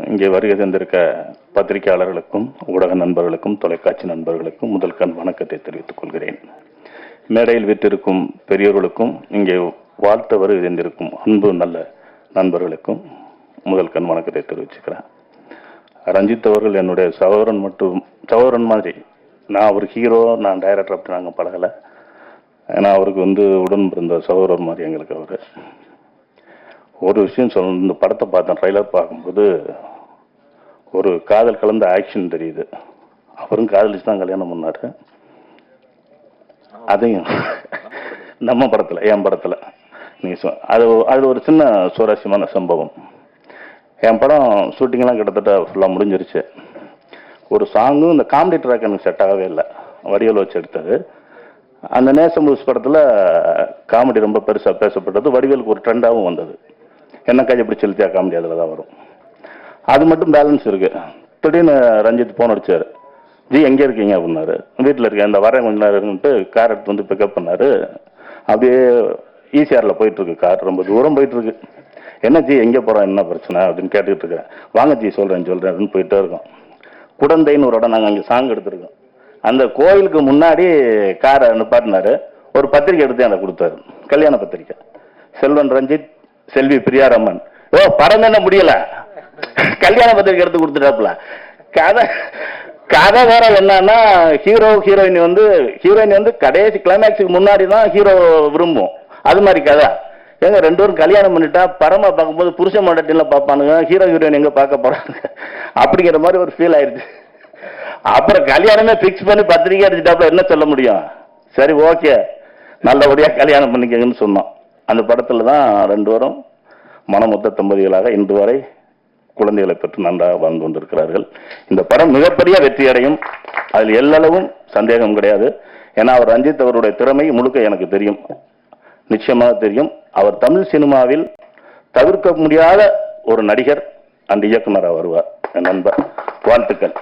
இங்கே வருகை தந்திருக்க பத்திரிகையாளர்களுக்கும் ஊடக நண்பர்களுக்கும் தொலைக்காட்சி நண்பர்களுக்கும் முதல் கண் வணக்கத்தை தெரிவித்துக் கொள்கிறேன். மேடையில் வீட்டிருக்கும் பெரியோர்களுக்கும் இங்கே வாழ்த்த வருகை தந்திருக்கும் அன்பு நல்ல நண்பர்களுக்கும் முதல் கண் வணக்கத்தை தெரிவிச்சுக்கிறேன். ரஞ்சித் அவர்கள் என்னுடைய சகோதரன் மாதிரி. நான் ஒரு ஹீரோ, நான் டைரக்டர் அப்படி நாங்கள் பழகலை. ஏன்னா அவருக்கு உடன் பிறந்த சகோதரர் மாதிரி எங்களுக்கு அவர். ஒரு விஷயம் சொல்லணும், இந்த படத்தை பார்த்தேன், ட்ரைலர் பார்க்கும்போது ஒரு காதல் கலந்த ஆக்ஷன் தெரியுது. அவரும் காதலிச்சு தான் கல்யாணம் பண்ணாரு. அதையும் நம்ம படத்தில், என் படத்தில் நீங்கள் அது ஒரு சின்ன சுவாரஸ்யமான சம்பவம். என் படம் ஷூட்டிங்லாம் கிட்டத்தட்ட ஃபுல்லாக முடிஞ்சிருச்சு. ஒரு சாங்கும் இந்த காமெடி ட்ராக் எனக்கு செட் ஆகவே இல்லை. வடிவேல் வச்சு எடுத்தது. அந்த நேசம் புதுசு படத்தில் காமெடி ரொம்ப பெருசாக பேசப்பட்டது. வடிவேலுக்கு ஒரு ட்ரெண்டாகவும் வந்தது. என்ன கையை பிடிச்சி செலுத்தியா காமெடி அதில் தான் வரும். அது மட்டும் பேலன்ஸ் இருக்கு. திடீர்னு ரஞ்சித் ஃபோன் அடிச்சார். ஜி எங்கே இருக்கீங்க அப்படின்னாரு. வீட்டில் இருக்கேன், இந்த வரேன் கொஞ்ச நேரம் இருக்குன்ட்டு கார் எடுத்து வந்து பிக்கப் பண்ணாரு. அப்படியே ஈசிஆரில் போயிட்டு இருக்கு கார், ரொம்ப தூரம் போயிட்டு இருக்கு. என்ன ஜி எங்கே போகிறோம், என்ன பிரச்சனை அப்படின்னு கேட்டுக்கிட்டு இருக்கேன். வாங்க ஜி சொல்கிறேன் அப்படின்னு போயிட்டே இருக்கோம். குடந்தைன்னு ஒரு இடம், நாங்கள் அங்கே சாங் எடுத்திருக்கோம். அந்த கோயிலுக்கு முன்னாடி காரை நிப்பாட்டினாரு. ஒரு பத்திரிக்கை எடுத்து அதை கொடுத்தாரு, கல்யாண பத்திரிக்கை. செல்வன் ரஞ்சித், செல்வி பிரியாரம்மன். படம் என்ன முடியல, கல்யாண பத்திரிக்கை எடுத்து கொடுத்துட்டாப்புல. கதை வேற என்னன்னா, ஹீரோயின் கடைசி கிளைமேக்ஸுக்கு முன்னாடி தான் ஹீரோ விரும்பும். அது மாதிரி கதை. எங்க ரெண்டு பேரும் கல்யாணம் பண்ணிட்டா படமா பார்க்கும்போது புருஷ மாடட்டில பார்ப்பானுங்க, ஹீரோயின் எங்க பார்க்க போறாங்க அப்படிங்கிற மாதிரி ஒரு ஃபீல் ஆயிடுச்சு. அப்புறம் கல்யாணமே பிக்ஸ் பண்ணி பத்திரிக்கை அடிச்சுட்டாப்புல, என்ன சொல்ல முடியும். சரி ஓகே, நல்லபடியா கல்யாணம் பண்ணிக்கங்கன்னு சொன்னோம். அந்த படத்துல தான் ரெண்டு பேரும் மனமொத்த தம்பதிகளாக இன்று வரை குழந்தைகளை பெற்று நன்றாக வாழ்ந்து கொண்டிருக்கிறார்கள். இந்த படம் மிகப்பெரிய வெற்றி அடையும், அதில் எல்லளவும் சந்தேகம் கிடையாது. ஏன்னா அவர் ரஞ்சித் அவருடைய திறமை முழுக்க எனக்கு தெரியும், நிச்சயமாக தெரியும். அவர் தமிழ் சினிமாவில் தவிர்க்க முடியாத ஒரு நடிகர் அண்ட் இயக்குனராக வருவார். என் நண்பர், வாழ்த்துக்கள்.